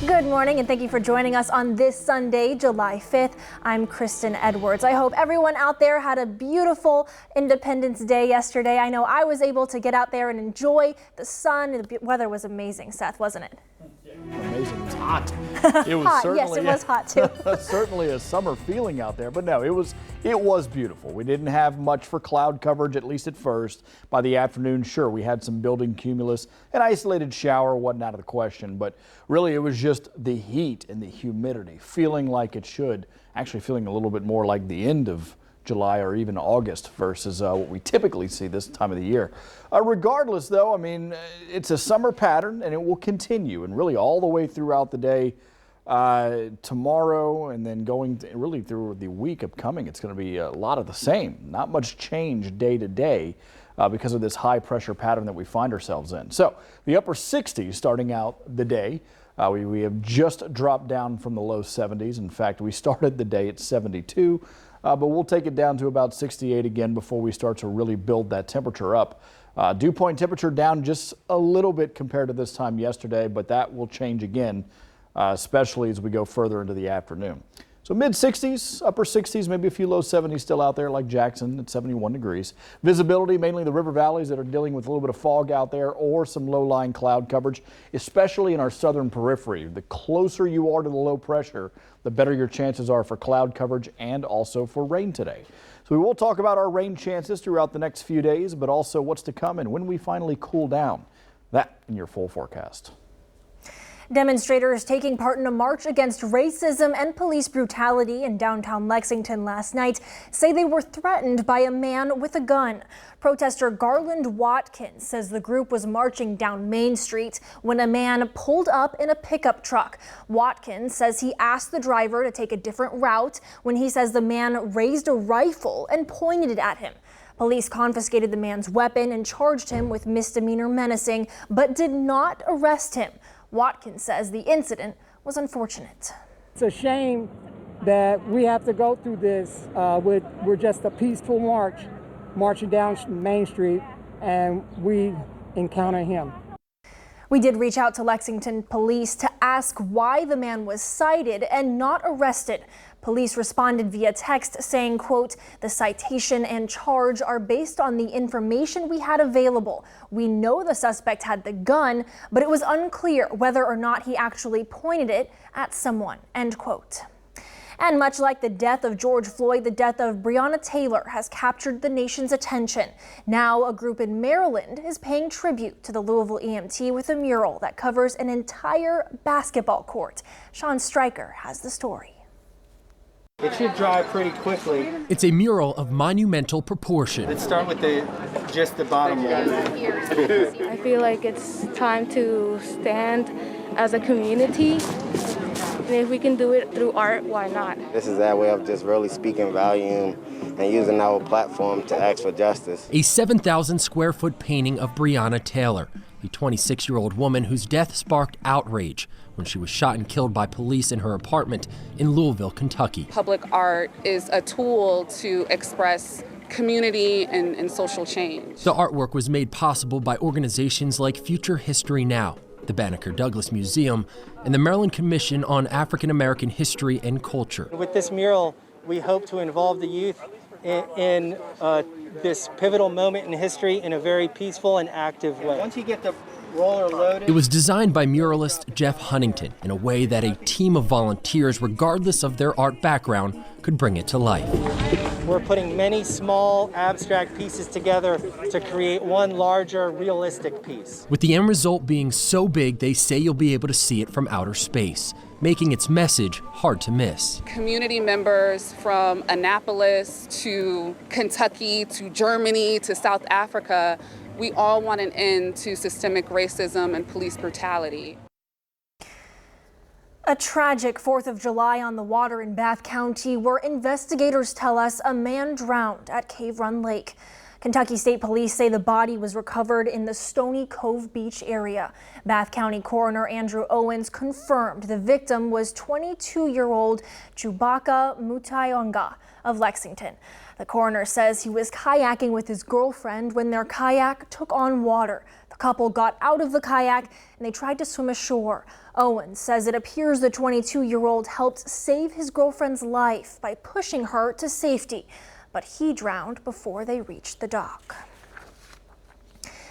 Good morning and thank you for joining us on this Sunday, July 5th. I'm Kristen Edwards. I hope everyone out there had a beautiful Independence Day yesterday. I know I was able to get out there and enjoy the sun. The weather was amazing, Seth, wasn't it? Amazing. It's hot. It was hot. certainly, Yes, it was hot too. Certainly a summer feeling out there, but no, it was beautiful. We didn't have much for cloud coverage, at least at first. By the afternoon, sure, we had some building cumulus. An isolated shower wasn't out of the question, but really it was just the heat and the humidity, feeling like it should, actually feeling a little bit more like the end of July or even August versus what we typically see this time of the year. Regardless, though, I mean, it's a summer pattern and it will continue and really all the way throughout the day tomorrow and then going really through the week upcoming. It's going to be a lot of the same, not much change day to day because of this high pressure pattern that we find ourselves in. So the upper 60s starting out the day. We have just dropped down from the low 70s. In fact, we started the day at 72. But we'll take it down to about 68 again before we start to really build that temperature up. Dew point temperature down just a little bit compared to this time yesterday, but that will change again, especially as we go further into the afternoon. So mid 60s, upper 60s, maybe a few low 70s still out there like Jackson at 71 degrees. Visibility, mainly the river valleys that are dealing with a little bit of fog out there or some low-lying cloud coverage, especially in our southern periphery. The closer you are to the low pressure, the better your chances are for cloud coverage and also for rain today. So we will talk about our rain chances throughout the next few days, but also what's to come and when we finally cool down. That in your full forecast. Demonstrators taking part in a march against racism and police brutality in downtown Lexington last night say they were threatened by a man with a gun. Protester Garland Watkins says the group was marching down Main Street when a man pulled up in a pickup truck. Watkins says he asked the driver to take a different route when he says the man raised a rifle and pointed it at him. Police confiscated the man's weapon and charged him with misdemeanor menacing, but did not arrest him. Watkins says the incident was unfortunate. It's a shame that we have to go through this. We're just a peaceful marching down Main Street, and we encounter him. We did reach out to Lexington police to ask why the man was cited and not arrested. Police responded via text saying, quote, "The citation and charge are based on the information we had available. We know the suspect had the gun, but it was unclear whether or not he actually pointed it at someone," end quote. And much like the death of George Floyd, the death of Breonna Taylor has captured the nation's attention. Now a group in Maryland is paying tribute to the Louisville EMT with a mural that covers an entire basketball court. Sean Stryker has the story. It should dry pretty quickly. It's a mural of monumental proportion. Let's start with just the bottom one. I feel like it's time to stand as a community. And if we can do it through art, why not? This is that way of just really speaking value and using our platform to ask for justice. A 7,000 square foot painting of Breonna Taylor, a 26-year-old woman whose death sparked outrage when she was shot and killed by police in her apartment in Louisville, Kentucky. Public art is a tool to express community and social change. The artwork was made possible by organizations like Future History Now, the Banneker Douglas Museum, and the Maryland Commission on African American History and Culture. With this mural, we hope to involve the youth in this pivotal moment in history in a very peaceful and active way. Once you get the roller loaded. It was designed by muralist Jeff Huntington in a way that a team of volunteers, regardless of their art background, could bring it to life. We're putting many small abstract pieces together to create one larger realistic piece. With the end result being so big, they say you'll be able to see it from outer space, making its message hard to miss. Community members from Annapolis to Kentucky to Germany to South Africa, we all want an end to systemic racism and police brutality. A tragic 4th of July on the water in Bath County, where investigators tell us a man drowned at Cave Run Lake. Kentucky State Police say the body was recovered in the Stony Cove Beach area. Bath County Coroner Andrew Owens confirmed the victim was 22-year-old Chubaka Mutayonga of Lexington. The coroner says he was kayaking with his girlfriend when their kayak took on water. The couple got out of the kayak and they tried to swim ashore. Owen says it appears the 22-year-old helped save his girlfriend's life by pushing her to safety, but he drowned before they reached the dock.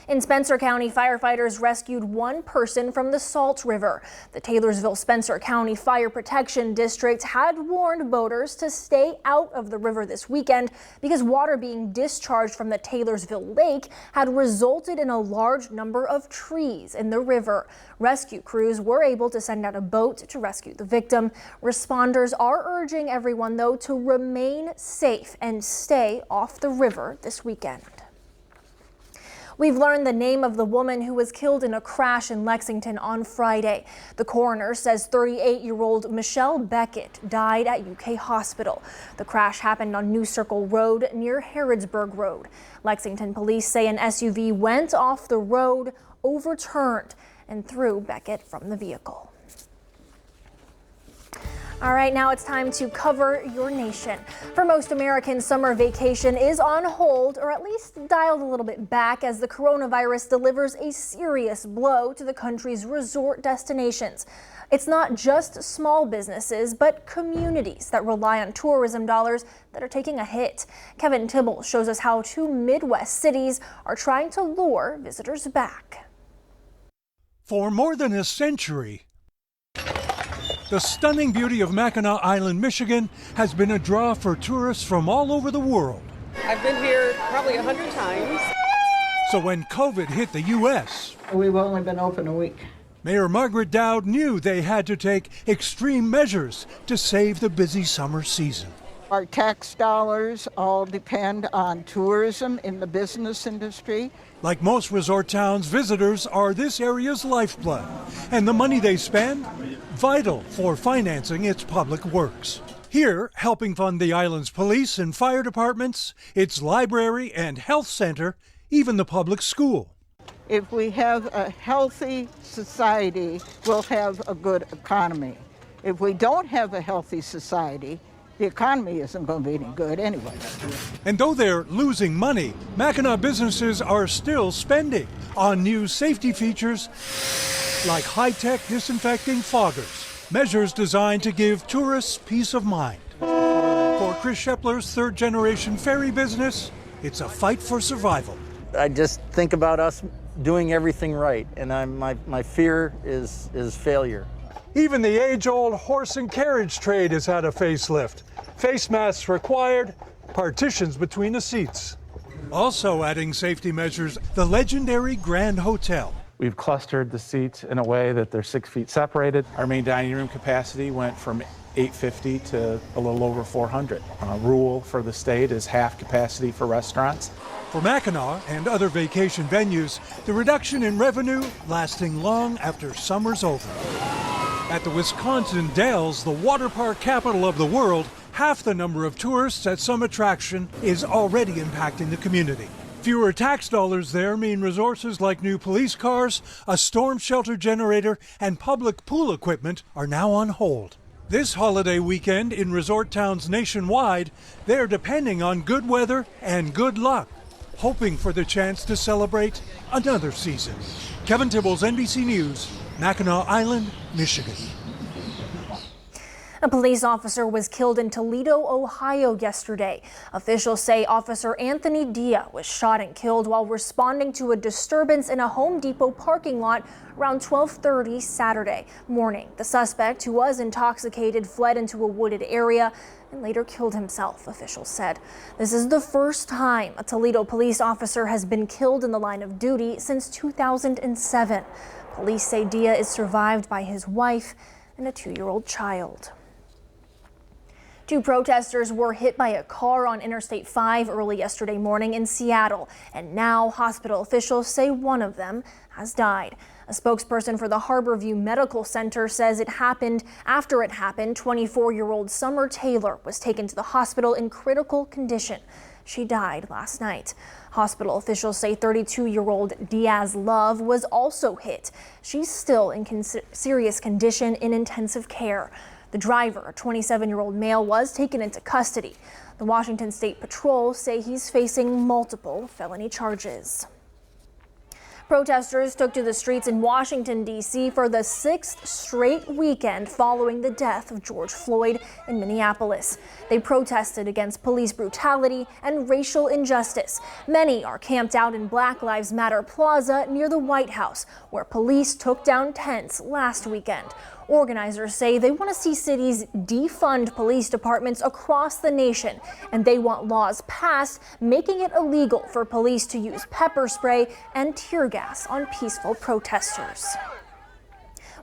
In Spencer County, firefighters rescued one person from the Salt River. The Taylorsville-Spencer County Fire Protection District had warned boaters to stay out of the river this weekend because water being discharged from the Taylorsville Lake had resulted in a large number of trees in the river. Rescue crews were able to send out a boat to rescue the victim. Responders are urging everyone, though, to remain safe and stay off the river this weekend. We've learned the name of the woman who was killed in a crash in Lexington on Friday. The coroner says 38-year-old Michelle Beckett died at UK Hospital. The crash happened on New Circle Road near Harrodsburg Road. Lexington police say an SUV went off the road, overturned, and threw Beckett from the vehicle. All right, now it's time to cover your nation. For most Americans, summer vacation is on hold, or at least dialed a little bit back, as the coronavirus delivers a serious blow to the country's resort destinations. It's not just small businesses, but communities that rely on tourism dollars that are taking a hit. Kevin Tibble shows us how two Midwest cities are trying to lure visitors back. For more than a century, the stunning beauty of Mackinac Island, Michigan, has been a draw for tourists from all over the world. I've been here probably 100 times. So when COVID hit the U.S., we've only been open a week. Mayor Margaret Dowd knew they had to take extreme measures to save the busy summer season. Our tax dollars all depend on tourism in the business industry. Like most resort towns, visitors are this area's lifeblood, and the money they spend, vital for financing its public works. Here, helping fund the island's police and fire departments, its library and health center, even the public school. If we have a healthy society, we'll have a good economy. If we don't have a healthy society, the economy isn't going to be any good anyway. And though they're losing money, Mackinac businesses are still spending on new safety features like high-tech disinfecting foggers, measures designed to give tourists peace of mind. For Chris Shepler's third-generation ferry business, it's a fight for survival. I just think about us doing everything right, and my fear is failure. Even the age-old horse and carriage trade has had a facelift. Face masks required, partitions between the seats. Also adding safety measures, the legendary Grand Hotel. We've clustered the seats in a way that they're 6 feet separated. Our main dining room capacity went from 850 to a little over 400. Rule for the state is half capacity for restaurants. For Mackinac and other vacation venues, the reduction in revenue lasting long after summer's over. At the Wisconsin Dells, the water park capital of the world, half the number of tourists at some attraction is already impacting the community. Fewer tax dollars there mean resources like new police cars, a storm shelter generator, and public pool equipment are now on hold. This holiday weekend in resort towns nationwide, they're depending on good weather and good luck, hoping for the chance to celebrate another season. Kevin Tibbles, NBC News, Mackinac Island, Michigan. A police officer was killed in Toledo, Ohio yesterday. Officials say Officer Anthony Dia was shot and killed while responding to a disturbance in a Home Depot parking lot around 12:30 Saturday morning. The suspect, who was intoxicated, fled into a wooded area and later killed himself, officials said. This is the first time a Toledo police officer has been killed in the line of duty since 2007. Police say Dia is survived by his wife and a 2-year-old child. Two protesters were hit by a car on Interstate 5 early yesterday morning in Seattle, and now hospital officials say one of them has died. A spokesperson for the Harborview Medical Center says it happened after it happened. 24-year-old Summer Taylor was taken to the hospital in critical condition. She died last night. Hospital officials say 32-year-old Diaz Love was also hit. She's still in serious condition in intensive care. The driver, a 27-year-old male, was taken into custody. The Washington State Patrol say he's facing multiple felony charges. Protesters took to the streets in Washington, D.C. for the 6th straight weekend following the death of George Floyd in Minneapolis. They protested against police brutality and racial injustice. Many are camped out in Black Lives Matter Plaza near the White House, where police took down tents last weekend. Organizers say they want to see cities defund police departments across the nation, and they want laws passed making it illegal for police to use pepper spray and tear gas on peaceful protesters.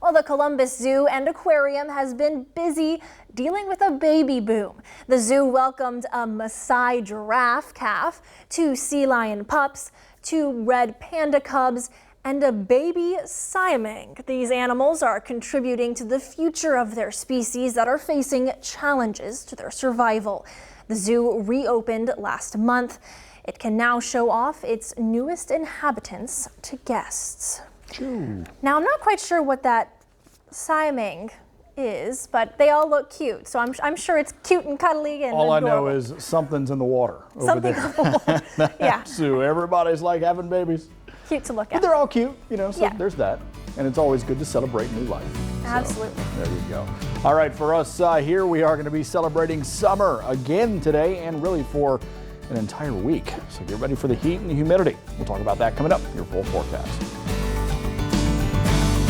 Well, the Columbus Zoo and Aquarium has been busy dealing with a baby boom. The zoo welcomed a Maasai giraffe calf, 2 sea lion pups, 2 red panda cubs, and a baby siamang. These animals are contributing to the future of their species that are facing challenges to their survival. The zoo reopened last month. It can now show off its newest inhabitants to guests. Now, I'm not quite sure what that siamang is, but they all look cute. So I'm sure it's cute and cuddly and all adorable. I know is something's in the water over Something there. on the water. Yeah. So everybody's like having babies. Cute to look But at. they're all cute, you know, so Yeah. there's that. And it's always good to celebrate new life. Absolutely. So, there you go. All right, for us here, we are going to be celebrating summer again today and really for an entire week. So get ready for the heat and the humidity. We'll talk about that coming up in your full forecast.